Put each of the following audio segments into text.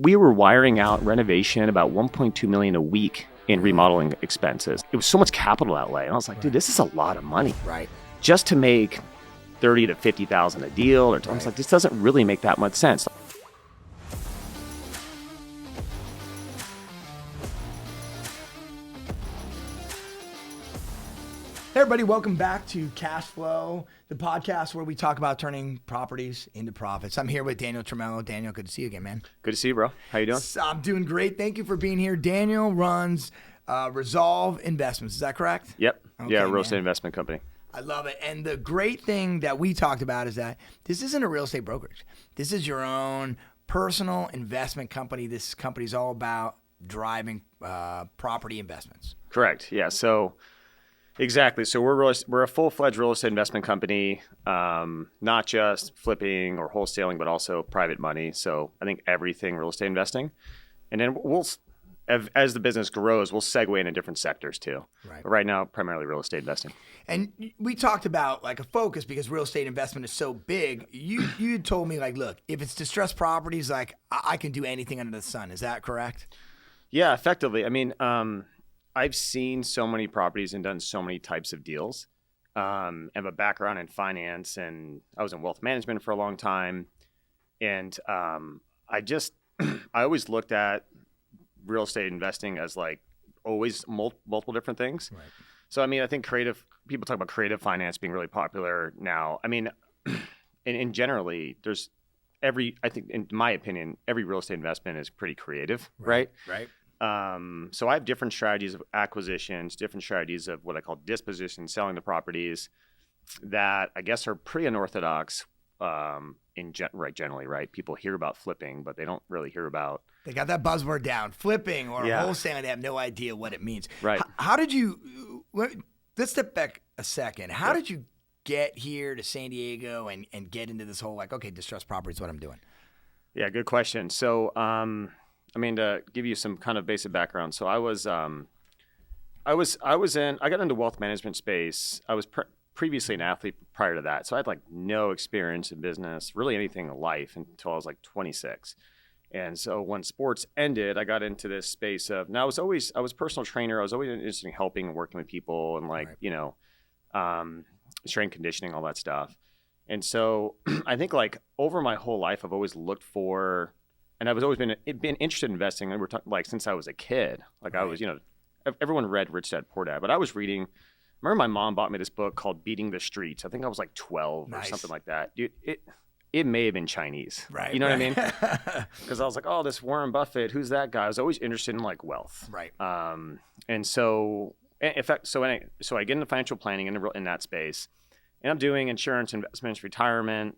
We were wiring out renovation about $1.2 million a week in remodeling expenses. It was so much capital outlay. And I was like, dude, this is a lot of money. Right. Just to make 30 to 50,000 a deal. I was like, this doesn't really make that much sense. Hey everybody, welcome back to Cashflow, the podcast where we talk about turning properties into profits. I'm here with Daniel Tremello. Daniel, good to see you again, man. Good to see you, bro. How you doing? I'm doing great. Thank you for being here. Daniel runs Resolve Investments. Is that correct? Yep. Okay, yeah, real estate investment company. I love it. And the great thing that we talked about is that this isn't a real estate brokerage. This is your own personal investment company. This company's all about driving property investments. Correct. Yeah. So exactly. So we're a full-fledged real estate investment company, not just flipping or wholesaling, but also private money. So I think everything real estate investing. And then as the business grows, we'll segue into different sectors too. Right. But right now, primarily real estate investing. And we talked about like a focus because real estate investment is so big. You told me like, look, if it's distressed properties, like I can do anything under the sun. Is that correct? Yeah, effectively. I mean, I've seen so many properties and done so many types of deals. I have a background in finance and I was in wealth management for a long time. And I always looked at real estate investing as like always multiple different things. Right. So, I mean, I think people talk about creative finance being really popular now. I mean, and generally I think in my opinion, every real estate investment is pretty creative, right? Right. So I have different strategies of acquisitions, different strategies of what I call disposition, selling the properties that I guess are pretty unorthodox generally, right? People hear about flipping, but they don't really hear about. They got that buzzword down, flipping or wholesaling. They have no idea what it means. Right. How did you, let's step back a second. How did you get here to San Diego and get into this whole like, okay, distressed property is what I'm doing? Yeah, good question. So, I mean, to give you some kind of basic background. So I got into wealth management space. I was previously an athlete prior to that. So I had like no experience in business, really anything in life until I was like 26. And so when sports ended, I got into this space of, now I was a personal trainer. I was always interested in helping and working with people and like, strength conditioning, all that stuff. And so I think like over my whole life, I've always looked for, and I've always been interested in investing. And we're talking like since I was a kid, like I was, everyone read Rich Dad Poor Dad, but I was reading. I remember my mom bought me this book called Beating the Streets. I think I was like 12 or something like that. Dude, it may have been Chinese. Right. You know what I mean? Because I was like, oh, this Warren Buffett, who's that guy? I was always interested in like wealth. Right. And so in fact, so I get into financial planning in that space, and I'm doing insurance, investments, retirement,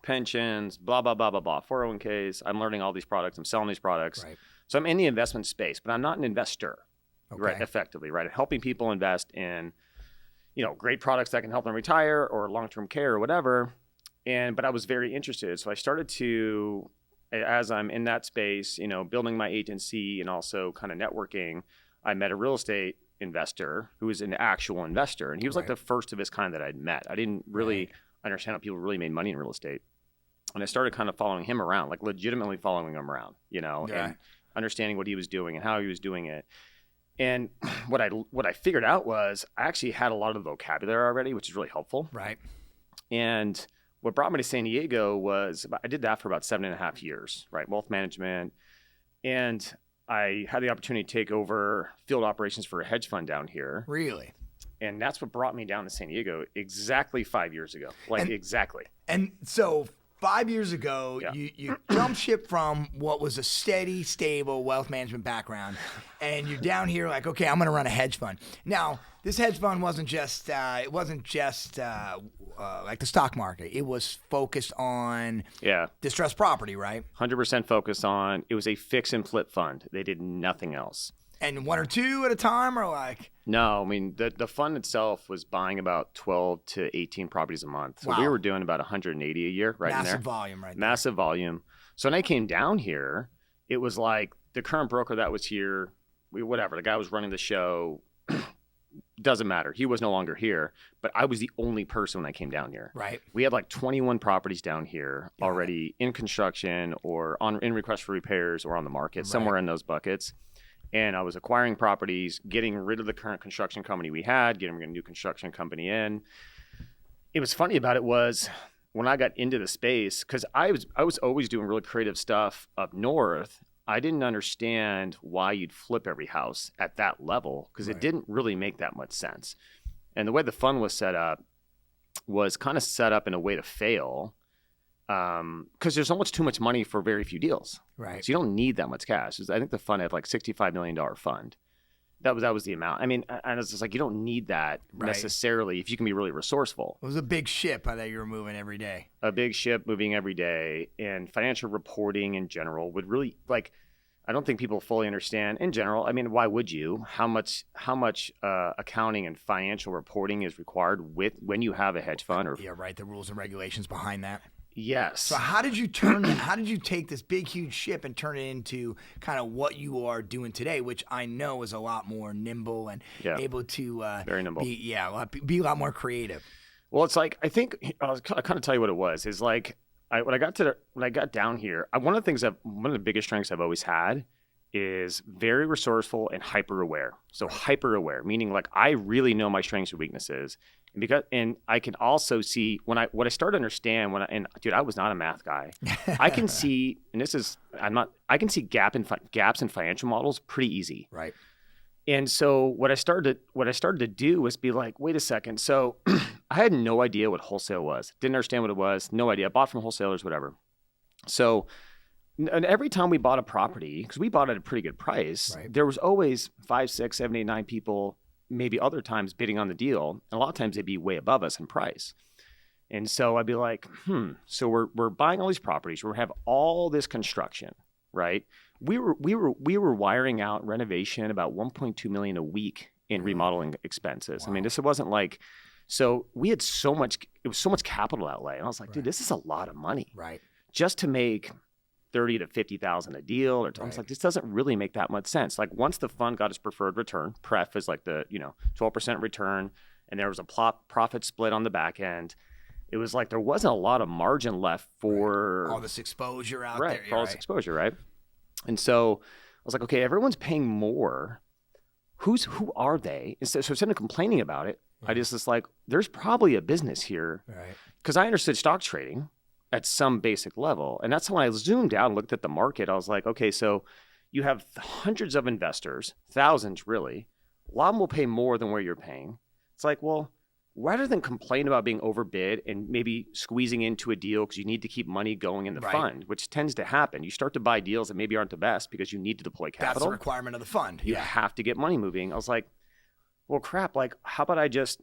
pensions, blah, blah, blah, blah, blah, 401ks. I'm learning all these products. I'm selling these products. Right. So I'm in the investment space, but I'm not an investor, right? Effectively, right? Helping people invest in, great products that can help them retire or long-term care or whatever. But I was very interested. So I started to, as I'm in that space, building my agency and also kind of networking, I met a real estate investor who was an actual investor. And he was like the first of his kind that I'd met. I didn't really understand how people really made money in real estate. And I started kind of following him around, like legitimately following him around, and understanding what he was doing and how he was doing it. And what I figured out was I actually had a lot of the vocabulary already, which is really helpful. Right. And what brought me to San Diego was I did that for about 7.5 years, right? Wealth management. And I had the opportunity to take over field operations for a hedge fund down here. Really? And that's what brought me down to San Diego exactly 5 years ago. Exactly. And so 5 years ago, you jumped ship from what was a steady, stable wealth management background, and you're down here like, okay, I'm going to run a hedge fund. Now, this hedge fund wasn't just like the stock market. It was focused on distressed property, right? 100% focused on. It was a fix and flip fund. They did nothing else. And one or two at a time, or like? No, I mean the fund itself was buying about 12 to 18 properties a month. So we were doing about 180 a year, right in there. Massive volume, right? Massive volume. So when I came down here, it was like the current broker that was here, the guy was running the show, doesn't matter. He was no longer here, but I was the only person when I came down here. Right. We had like 21 properties down here already in construction or in request for repairs or on the market, somewhere in those buckets. And I was acquiring properties, getting rid of the current construction company we had, getting a new construction company in. It was funny about it was when I got into the space, because I was always doing really creative stuff up north. I didn't understand why you'd flip every house at that level because it didn't really make that much sense. And the way the fund was set up was kind of set up in a way to fail because there's almost too much money for very few deals. Right. So you don't need that much cash. I think the fund had like $65 million fund. That was the amount. I mean, and it's just like you don't need that necessarily if you can be really resourceful. It was a big ship that you were moving every day. A big ship moving every day, and financial reporting in general would really like. I don't think people fully understand in general. I mean, why would you? How much accounting and financial reporting is required when you have a hedge fund? Or the rules and regulations behind that. Yes. So how did you how did you take this big, huge ship and turn it into kind of what you are doing today, which I know is a lot more nimble and able to very nimble. Be a lot more creative. Well, it's like, I think I'll kind of tell you what it was. Is like when I got down here, one of the biggest strengths I've always had is very resourceful and hyper aware. So hyper aware, meaning like I really know my strengths and weaknesses. And I can also see what I started to understand I was not a math guy. I can see, I can see gaps in financial models pretty easy. Right. And so what I started to do was be like, wait a second. So I had no idea what wholesale was. Didn't understand what it was. No idea. I bought from wholesalers, whatever. So and every time we bought a property, because we bought it at a pretty good price, there was always 5, 6, 7, 8, 9 people, maybe other times bidding on the deal. And a lot of times they'd be way above us in price. And so I'd be like, so we're buying all these properties. We have all this construction, right? We were wiring out renovation about $1.2 million a week in remodeling expenses. Wow. I mean, this wasn't like, so we had it was so much capital outlay. And I was like, dude, this is a lot of money. Right. Just to make $30,000 to $50,000 a deal, I was like, this doesn't really make that much sense. Like once the fund got its preferred return, pref is like the 12% return, and there was a profit split on the back end. It was like there wasn't a lot of margin left for all this exposure out there. For all this exposure, right? And so I was like, okay, everyone's paying more. Who are they? So instead of complaining about it, I just was like, there's probably a business here, right? Because I understood stock trading at some basic level. And that's when I zoomed out and looked at the market. I was like, okay, so you have hundreds of investors, thousands really. A lot of them will pay more than where you're paying. It's like, well, rather than complain about being overbid and maybe squeezing into a deal because you need to keep money going in the fund, which tends to happen. You start to buy deals that maybe aren't the best because you need to deploy capital. That's the requirement of the fund. You have to get money moving. I was like, well, crap, like how about I just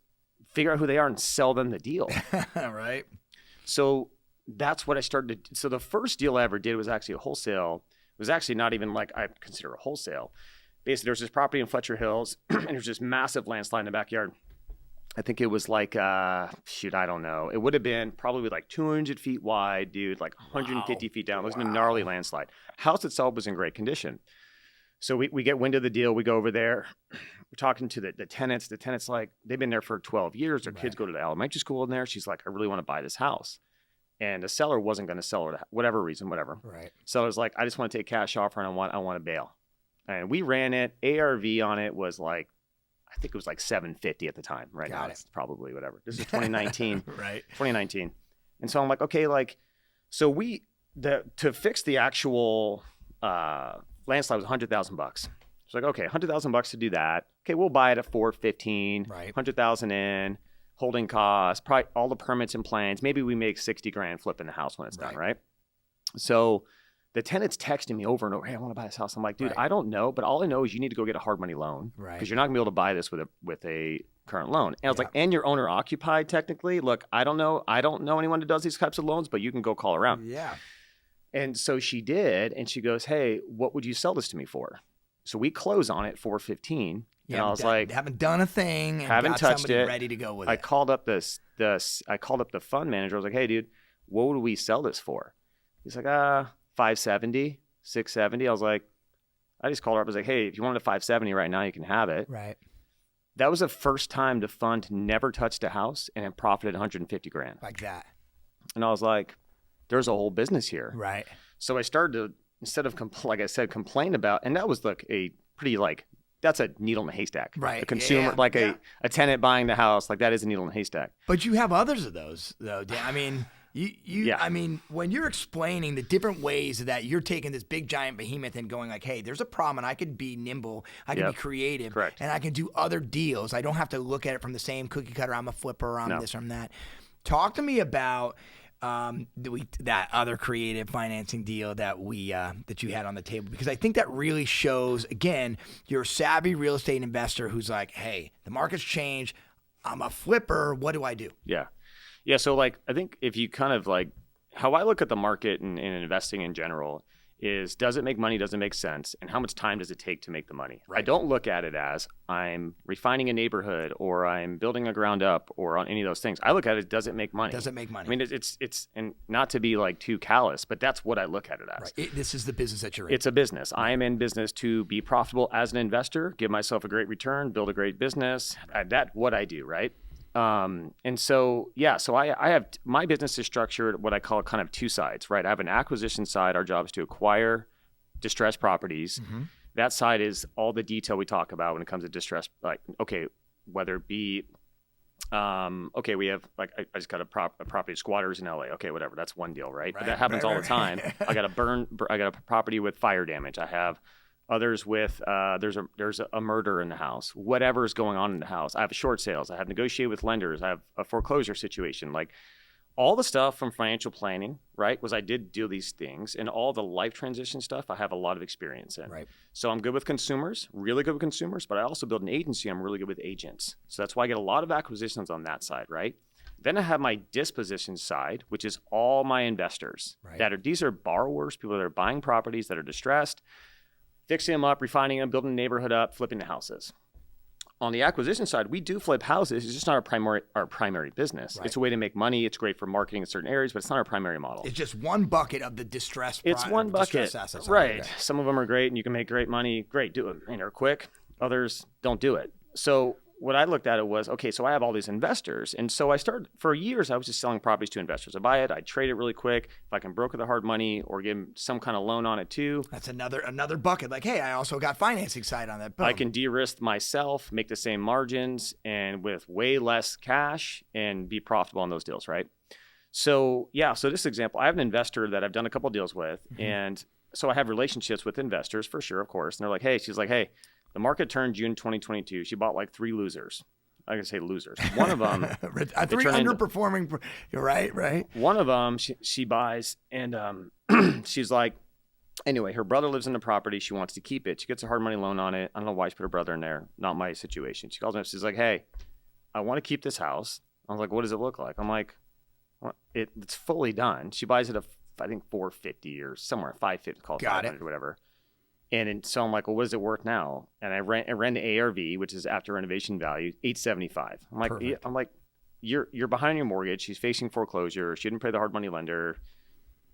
figure out who they are and sell them the deal? Right. So that's what I started to. So the first deal I ever did was actually a wholesale. It was actually not even like I consider a wholesale. Basically, there was this property in Fletcher Hills, and there was this massive landslide in the backyard. I think it was like, I don't know. It would have been probably like 200 feet wide, dude, like 150 feet down. It was a gnarly landslide. House itself was in great condition. So we get wind of the deal. We go over there. We're talking to the tenants. The tenants, like, they've been there for 12 years. Their kids go to the elementary school in there. She's like, I really want to buy this house. And the seller wasn't going to sell her, whatever reason, whatever. Right. Seller's like, I just want to take cash offer and I want to bail. And we ran it. ARV on it was like, I think it was like 750 at the time. Right now it's probably whatever. This is 2019. Right. 2019. And so I'm like, okay, like, so to fix the actual landslide was $100,000. It's like, okay, $100,000 to do that. Okay, we'll buy it at $415. Right. $100,000 in. Holding costs, probably all the permits and plans. Maybe we make $60,000 flipping the house when it's done, right? So the tenant's texting me over and over, hey, I want to buy this house. I'm like, dude, I don't know, but all I know is you need to go get a hard money loan because you're not gonna be able to buy this with a current loan. And I was like, and you're owner occupied technically. Look, I don't know anyone that does these types of loans, but you can go call around. Yeah. And so she did, and she goes, hey, what would you sell this to me for? So we close on it $415. And I was like, haven't done a thing, and haven't touched it. Ready to go with I it. called up I called up the fund manager. I was like, hey, dude, what would we sell this for? He's like, 570, 670. I was like, I just called her up. I was like, hey, if you wanted a 570 right now, you can have it. Right. that was the first time the fund never touched a house and it profited 150 grand. Like that. And I was like, there's a whole business here. Right. So I started to, instead of, like I said, complain about, and that was like a pretty that's a needle in a haystack. Right. A consumer, a tenant buying the house, like that is a needle in a haystack. But you have others of those, though, Dan. I mean, I mean, when you're explaining the different ways that you're taking this big giant behemoth and going like, hey, there's a problem and I could be nimble, I can be creative, Correct. and I can do other deals. I don't have to look at it from the same cookie cutter. I'm a flipper, I'm this, I'm that. Talk to me about that other creative financing deal that that you had on the table, because I think that really shows, again, you're a savvy real estate investor who's like, hey, the market's changed. I'm a flipper. What do I do? Yeah. Yeah. So I think if you kind of how I look at the market and investing in general is, does it make money? Does it make sense? And how much time does it take to make the money? Right. I don't look at it as I'm refining a neighborhood or I'm building a ground up or on any of those things. I look at it, does it make money? Does it make money? I mean, it's and not to be too callous, but that's what I look at it as. Right. This is the business that you're in. It's a business. I am in business to be profitable as an investor, give myself a great return, build a great business. That's what I do, right? And so I have, my business is structured what I call kind of two sides, right? I have an acquisition side. Our job is to acquire distressed properties. Mm-hmm. That side is all the detail we talk about when it comes to distressed, whether it be, we have I just got a property squatters in LA. Okay, whatever. That's one deal, right? But that happens all the time. I got a property with fire damage. I have others with there's a murder in the house, whatever is going on in the house. I have short sales. I have negotiated with lenders. I have a foreclosure situation. All the stuff from financial planning, right, was I did do these things, and all the life transition stuff I have a lot of experience in. Right. So I'm good with consumers, really good with consumers, but I also build an agency. I'm really good with agents. So that's why I get a lot of acquisitions on that side, right? Then I have my disposition side, which is all my investors. Right. These are borrowers, people that are buying properties that are distressed, fixing them up, refining them, building a neighborhood up, flipping the houses. On the acquisition side, we do flip houses. It's just not our primary business. Right. It's a way to make money. It's great for marketing in certain areas, but it's not our primary model. It's just one bucket of the distressed assets. Right. Okay. Some of them are great and you can make great money. Great, do it. They're quick. Others don't do it. So what I looked at it was, okay, so I have all these investors. And so I started, for years, I was just selling properties to investors. I buy it, I trade it really quick. If I can broker the hard money or give them some kind of loan on it too. That's another bucket. Hey, I also got financing side on that. Boom. I can de-risk myself, make the same margins and with way less cash and be profitable on those deals, right? So this example, I have an investor that I've done a couple of deals with. Mm-hmm. And so I have relationships with investors for sure, of course. And they're like, she's like, hey, the market turned June 2022. She bought 3 losers. I can say losers. One of them, 3 underperforming. You're right. One of them, she buys, and she's like, anyway, her brother lives in the property. She wants to keep it. She gets a hard money loan on it. I don't know why she put her brother in there. Not my situation. She calls me up. She's like, hey, I want to keep this house. I was like, what does it look like? I'm like, it's fully done. She buys it at, I think, $450 or somewhere, $550, call it $500 or whatever. And so I'm like, well, what is it worth now? And I ran the ARV, which is after renovation value, $875. I'm like, you're behind your mortgage. She's facing foreclosure. She didn't pay the hard money lender.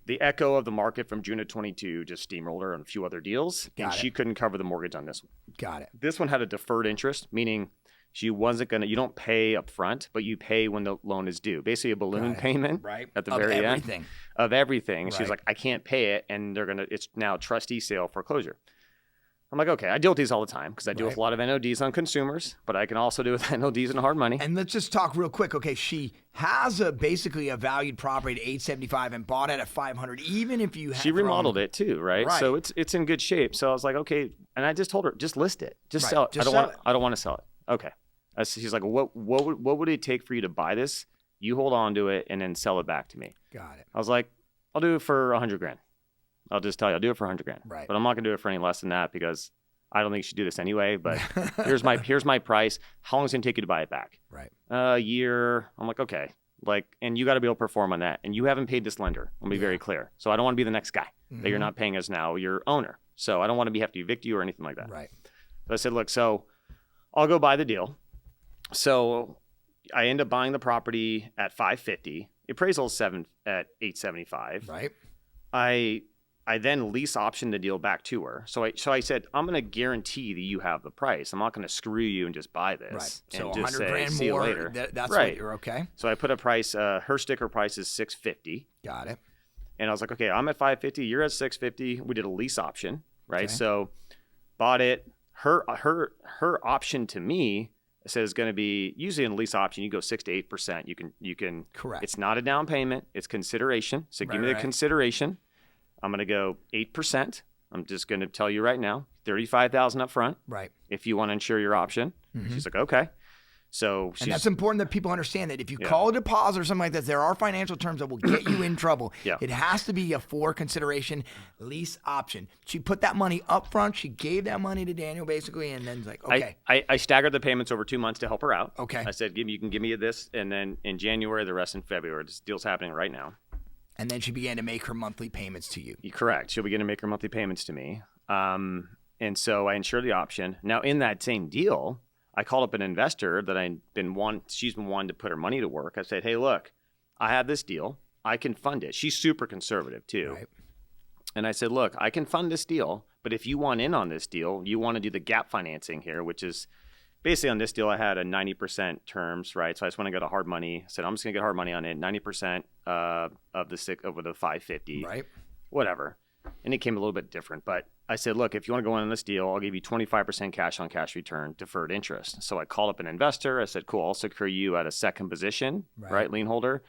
The echo of the market from June of 22 just steamrolled her on a few other deals, she couldn't cover the mortgage on this one. Got it. This one had a deferred interest, meaning she wasn't going to, you don't pay up front, but you pay when the loan is due. Basically a balloon payment at the very end of everything. And she's like, I can't pay it. And it's now trustee sale foreclosure. I'm like, okay, I deal with these all the time because I deal with a lot of NODs on consumers, but I can also deal with NODs and hard money. And let's just talk real quick. Okay, she has basically a valued property at $875 and bought it at $500, even if you have She remodeled it too, right? So it's in good shape. So I was like, okay, and I just told her, just list it, just sell it. I don't want to sell it. Okay. She's like, what would it take for you to buy this? You hold on to it and then sell it back to me. Got it. I was like, I'll do it for $100,000. I'll just tell you, I'll do it for $100,000. Right. But I'm not gonna do it for any less than that because I don't think you should do this anyway. But here's my price. How long is it gonna take you to buy it back? Right. A year. I'm like, okay. And you got to be able to perform on that. And you haven't paid this lender. I'll be very clear. So I don't want to be the next guy that you're not paying us now. You're owner. So I don't want to have to evict you or anything like that. Right. So I said, look, so I'll go buy the deal. So I end up buying the property at $550. Appraisal is at $875. Right. I I then lease optioned the deal back to her. So I said, I'm going to guarantee that you have the price. I'm not going to screw you and just buy this. Right. And So just 100 grand see more. You later. That's right. what you're okay. So I put a price. Her sticker price is $650. Got it. And I was like, okay, I'm at $550. You're at $650. We did a lease option, right? Okay. So bought it. Her option to me says going to be usually in a lease option you go 6 to 8%. You can Correct. It's not a down payment. It's consideration. So give me the consideration. I'm going to go 8%. I'm just going to tell you right now, $35,000 up front. Right. If you want to insure your option. Mm-hmm. She's like, okay. So and that's important that people understand that if you call a deposit or something like that, there are financial terms that will get you in trouble. It has to be a for consideration lease option. She put that money up front. She gave that money to Daniel basically, and then like, okay. I staggered the payments over 2 months to help her out. Okay. I said, you can give me this, and then in January, the rest in February. This deal's happening right now. And then she began to make her monthly payments to you. Correct. She'll begin to make her monthly payments to me. And so I insured the option. Now in that same deal, I called up an investor that she's been wanting to put her money to work. I said, hey, look, I have this deal. I can fund it. She's super conservative too. Right. And I said, look, I can fund this deal, but if you want in on this deal, you want to do the gap financing here, which is basically on this deal, I had a 90% terms, right? So I just want to get a hard money. I said, I'm just going to get hard money on it, 90% of the 550, right? Whatever. And it came a little bit different, but I said, look, if you want to go in on this deal, I'll give you 25% cash on cash return, deferred interest. So I called up an investor. I said, cool, I'll secure you at a second position, right? Lien holder.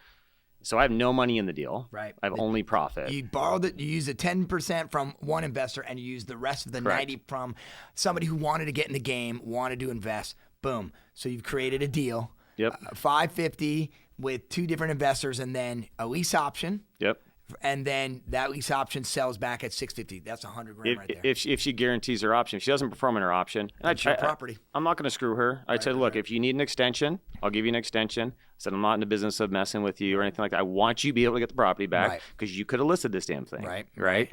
So I have no money in the deal. Right. I have only profit. You borrowed it. You used the 10% from one investor and you used the rest of the 90 from somebody who wanted to get in the game, wanted to invest. Boom. So you've created a deal. Yep. 550 with two different investors and then a lease option. Yep. And then that lease option sells back at $650. That's $100 grand right there. If she guarantees her option, if she doesn't perform in her option, and property. I'm not going to screw her. I said, look, if you need an extension, I'll give you an extension. I said, I'm not in the business of messing with you or anything like that. I want you to be able to get the property back because you could have listed this damn thing. Right.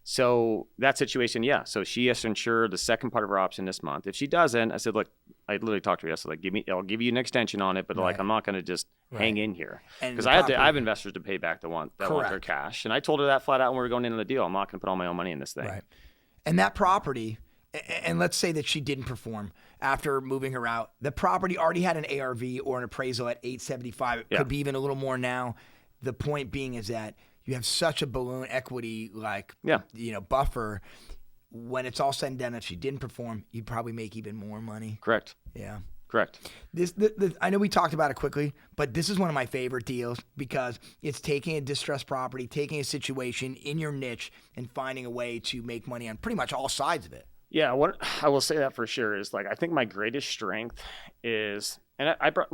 So that situation, So she has to insure the second part of her option this month. If she doesn't, I said, look, I literally talked to her yesterday. I'll give you an extension on it, but I'm not going to just hang in here because I have investors to pay back that want their cash. And I told her that flat out when we were going into the deal. I'm not going to put all my own money in this thing. Right. And that property, and let's say that she didn't perform after moving her out. The property already had an ARV or an appraisal at $875. It could be even a little more now. The point being is that you have such a balloon equity buffer. When it's all said and done, if she didn't perform, you'd probably make even more money. Correct. Yeah. Correct. I know we talked about it quickly, but this is one of my favorite deals because it's taking a distressed property, taking a situation in your niche, and finding a way to make money on pretty much all sides of it. Yeah, what I will say that for sure is I think my greatest strength is, and I brought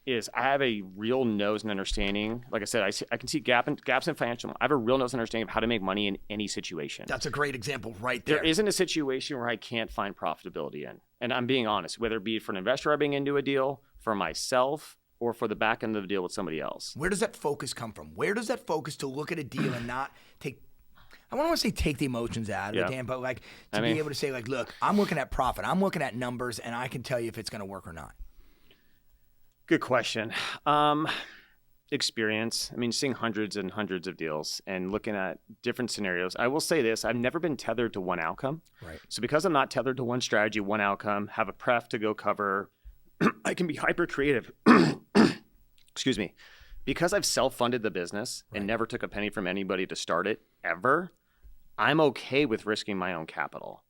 is I have a real nose and understanding. Like I said, I can see gaps in financial. I have a real nose and understanding of how to make money in any situation. That's a great example right there. There isn't a situation where I can't find profitability in. And I'm being honest, whether it be for an investor I bring into a deal, for myself, or for the back end of the deal with somebody else. Where does that focus come from? Where does that focus to look at a deal and not take, I don't want to say take the emotions out of it, Dan, but be able to say look, I'm looking at profit. I'm looking at numbers and I can tell you if it's going to work or not. Good question. Experience. Seeing hundreds and hundreds of deals and looking at different scenarios. I will say this, I've never been tethered to one outcome. Right. So because I'm not tethered to one strategy, one outcome, have a pref to go cover, I can be hyper creative. Excuse me. Because I've self-funded the business and never took a penny from anybody to start it ever, I'm okay with risking my own capital.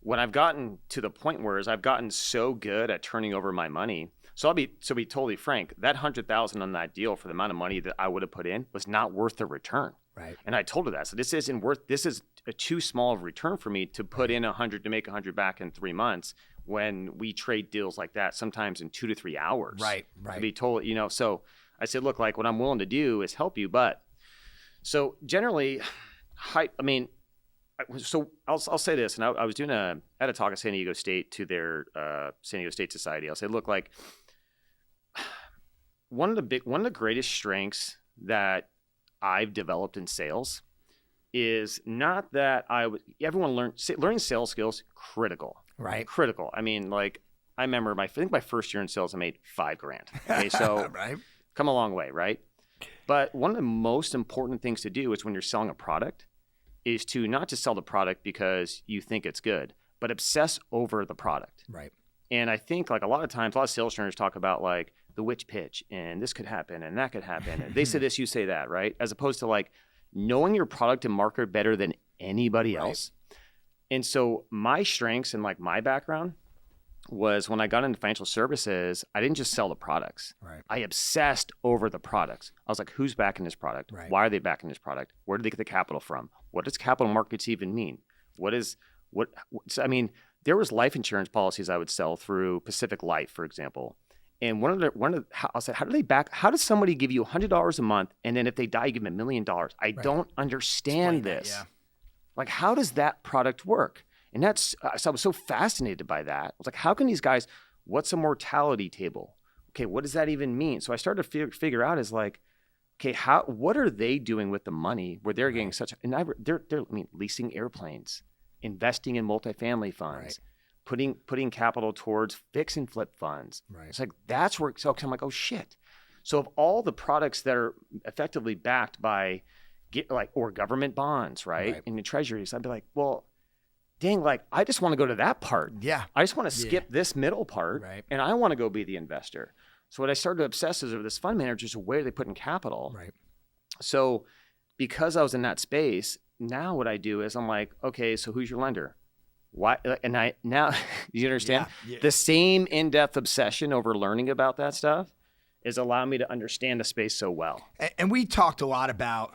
When I've gotten to the point where I've gotten so good at turning over my money, So be totally frank, that $100,000 on that deal for the amount of money that I would have put in was not worth the return. Right. And I told her that. So this is a too small of a return for me to put in 100 to make 100 back in 3 months when we trade deals like that sometimes in 2 to 3 hours. Right. To be told, so I said, look, what I'm willing to do is help you, but so generally, so I'll say this, and I was doing I had a talk at San Diego State to their San Diego State Society. I'll say, look, one of the greatest strengths that I've developed in sales is not that everyone learning sales skills critical, right? Critical. I remember my first year in sales, I made $5,000. Okay, so right. Come a long way, right? But one of the most important things to do is when you're selling a product is to not just sell the product because you think it's good, but obsess over the product. Right. And I think like a lot of times, a lot of sales trainers talk about like the witch pitch and this could happen and that could happen. And they say this, you say that, right? As opposed to like knowing your product and market better than anybody else. And so my strengths and like my background was when I got into financial services, I didn't just sell the products. Right. I obsessed over the products. I was like, who's backing this product? Right. Why are they backing this product? Where do they get the capital from? What does capital markets even mean? I mean, there was life insurance policies I would sell through Pacific Life, for example. And I was like, how does somebody give you $100 a month and then if they die, you give them $1 million? I don't understand this. Yeah. Like, how does that product work? And so I was so fascinated by that. I was like, how can these guys, what's a mortality table? Okay, what does that even mean? So I started to figure out is like, okay, what are they doing with the money where they're getting they're leasing airplanes, investing in multifamily funds, putting capital towards fix and flip funds. Right. It's like, that's where, so I'm like, oh shit. So of all the products that are effectively backed by or government bonds, right? In the treasuries, I'd be like, well, dang, like I just want to go to that part. Yeah. I just want to skip this middle part and I want to go be the investor. So what I started to obsess is over this fund manager, is where they put in capital. Right. So because I was in that space, now what I do is I'm like, okay, so who's your lender? Why? And now you understand the same in-depth obsession over learning about that stuff is allowing me to understand the space so well. And we talked a lot about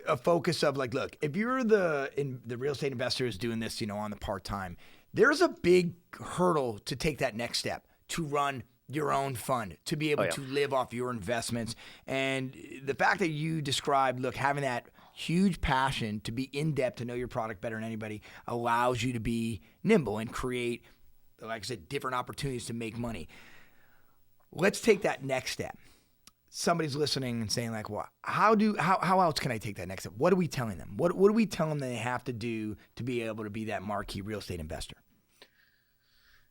a focus of like, look, if you're the real estate investor is doing this, on the part-time, there's a big hurdle to take that next step, to run your own fund, to be able to live off your investments. And the fact that you described, look, having that huge passion to be in-depth, to know your product better than anybody, allows you to be nimble and create, like I said, different opportunities to make money. Let's take that next step. Somebody's listening and saying like, well, how else can I take that next step? What are we telling them? What do we tell them that they have to do to be able to be that marquee real estate investor?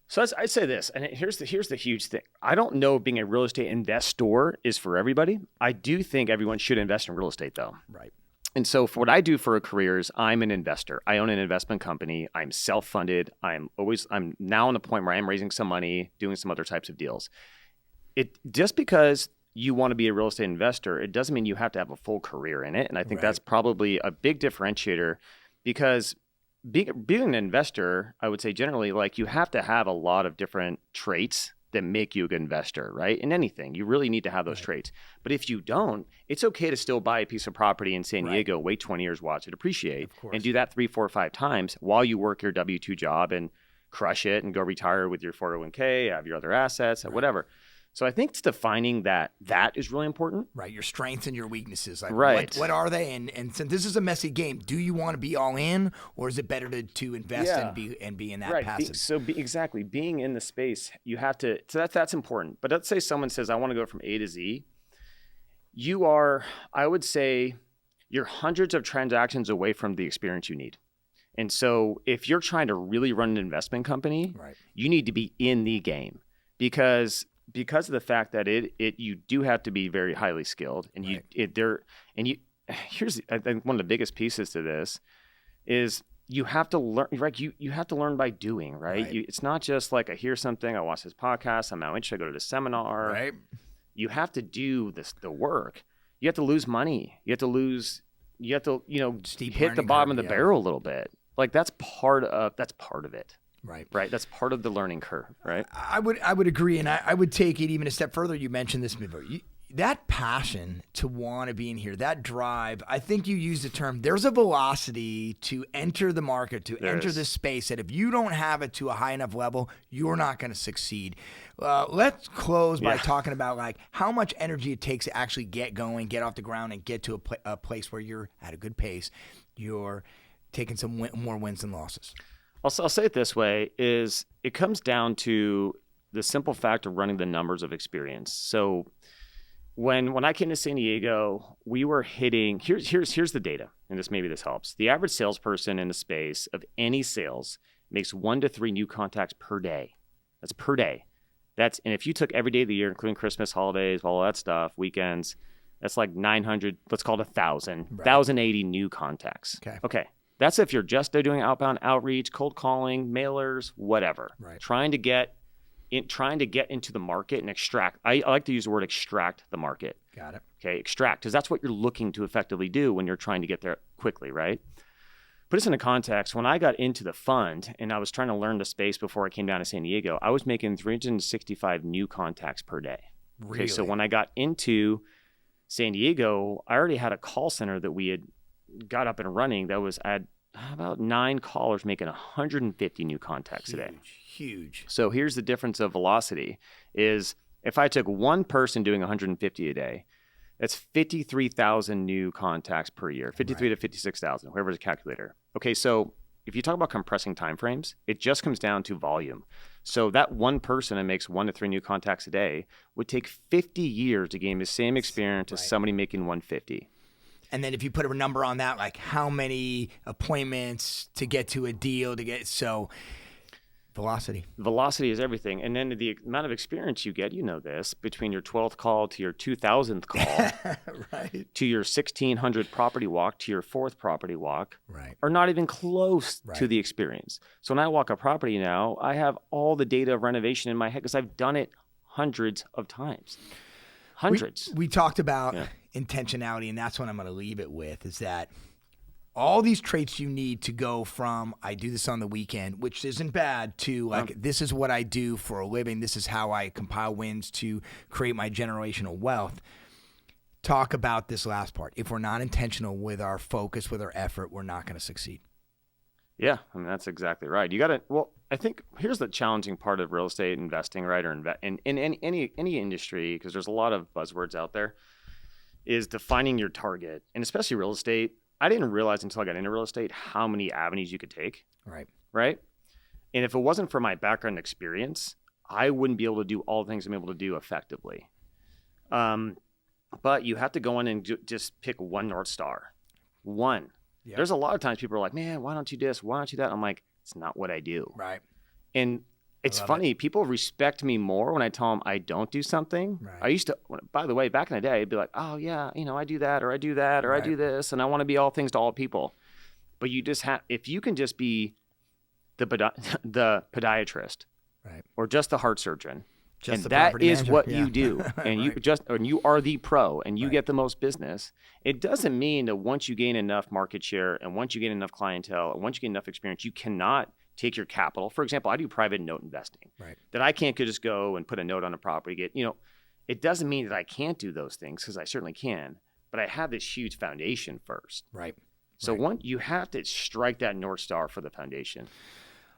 So I'd say this, and here's the huge thing. I don't know if being a real estate investor is for everybody. I do think everyone should invest in real estate though. Right. And so for what I do for a career is I'm an investor. I own an investment company. I'm self-funded. I'm now on the point where I'm raising some money, doing some other types of deals. Just because you want to be a real estate investor, it doesn't mean you have to have a full career in it. And I think that's probably a big differentiator, because being an investor, I would say generally, like you have to have a lot of different traits that make you a good investor, right? In anything, you really need to have those traits. But if you don't, it's okay to still buy a piece of property in San Diego, wait 20 years, watch it appreciate, and do that 3, 4, 5 times while you work your W-2 job and crush it and go retire with your 401k, have your other assets, whatever. So I think it's defining that is really important. Right. Your strengths and your weaknesses. Like what are they? And since this is a messy game, do you want to be all in, or is it better to invest and be in that passive? Exactly. Being in the space, you have to, so that's important. But let's say someone says, I want to go from A to Z. I would say you're hundreds of transactions away from the experience you need. And so if you're trying to really run an investment company, you need to be in the game, because of the fact that you do have to be very highly skilled, and here's I think one of the biggest pieces to this is you have to learn, right? You have to learn by doing, right? It's not just like I hear something, I watch this podcast, I'm now interested, I go to the seminar. Right. You have to do the work. You have to lose money. You have to hit the bottom of the barrel a little bit. Like that's part of it. Right. That's part of the learning curve, right? I would agree. And I would take it even a step further. You mentioned this before. That passion to want to be in here, that drive, I think you used the term, there's a velocity to enter the market, to enter this space, that if you don't have it to a high enough level, you're not going to succeed. Let's close by talking about like how much energy it takes to actually get going, get off the ground, and get to a place where you're at a good pace. You're taking some more wins than losses. I'll say it this way, is it comes down to the simple fact of running the numbers of experience. So when I came to San Diego, we were hitting, here's the data, and maybe this helps. The average salesperson in the space of any sales makes 1 to 3 new contacts per day. That's per day. And if you took every day of the year, including Christmas, holidays, all that stuff, weekends, that's like 900, let's call it 1,000, 1,080 new contacts. Okay. That's if you're just doing outbound outreach, cold calling, mailers, whatever. Right. Trying to get into the market and extract. I like to use the word extract the market. Got it. Okay, extract, because that's what you're looking to effectively do when you're trying to get there quickly, right? Put this into context. When I got into the fund and I was trying to learn the space before I came down to San Diego, I was making 365 new contacts per day. Really? Okay, so when I got into San Diego, I already had a call center that we had got up and running that was at about 9 callers making 150 new contacts a day. Huge. So here's the difference of velocity is if I took one person doing 150 a day, that's 53,000 new contacts per year, 53 to 56,000, whoever's a calculator. Okay, so if you talk about compressing timeframes, it just comes down to volume. So that one person that makes 1 to 3 new contacts a day would take 50 years to gain the same experience as somebody making 150. And then if you put a number on that, like how many appointments to get to a deal so velocity. Velocity is everything. And then the amount of experience you get, you know this, between your 12th call to your 2000th call, right, to your 1600 property walk, to your 4th property walk, right, are not even close to the experience. So when I walk a property now, I have all the data of renovation in my head because I've done it hundreds of times. Hundreds. We talked about intentionality, and that's what I'm going to leave it with, is that all these traits you need to go from I do this on the weekend, which isn't bad, to like this is what I do for a living. This is how I compile wins to create my generational wealth. Talk about this last part. If we're not intentional with our focus, with our effort, we're not going to succeed. Yeah, I mean, that's exactly right. You got to, well, I think here's the challenging part of real estate investing, right? Or in any industry, because there's a lot of buzzwords out there, is defining your target. And especially real estate, I didn't realize until I got into real estate how many avenues you could take. Right. And if it wasn't for my background experience, I wouldn't be able to do all the things I'm able to do effectively. But you have to go in and just pick one North Star. One. Yep. There's a lot of times people are like, man, why don't you this? Why don't you that? I'm like, it's not what I do. Right. And it's funny. People respect me more when I tell them I don't do something. Right. I used to, by the way, back in the day, I'd be like, oh yeah, I do that, or I do that, or I do this, and I want to be all things to all people. But you just have, if you can just be the podiatrist, or just the heart surgeon, and that is what you do, and you are the pro, and you get the most business. It doesn't mean that once you gain enough market share, and once you gain enough clientele, and once you gain enough experience, you cannot take your capital. For example, I do private note investing. That I can't just go and put a note on a property. It doesn't mean that I can't do those things, because I certainly can. But I have this huge foundation first. So you have to strike that North Star for the foundation.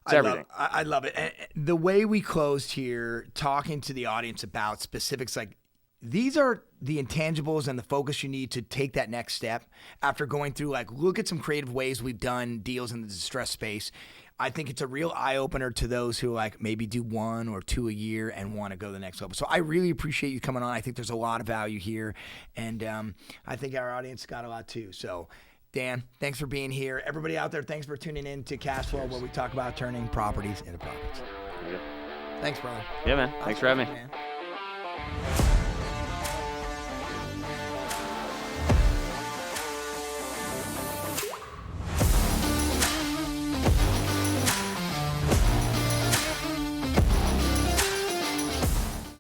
I love it. And the way we closed here, talking to the audience about specifics, like these are the intangibles and the focus you need to take that next step after going through, like, look at some creative ways we've done deals in the distress space. I think it's a real eye-opener to those who like maybe do 1 or 2 a year and want to go to the next level. So I really appreciate you coming on. I think there's a lot of value here, and I think our audience got a lot too. So Dan, thanks for being here. Everybody out there, thanks for tuning in to Cashflow, where we talk about turning properties into profits. Thanks, brother. Yeah, man. Thanks for having me. Man.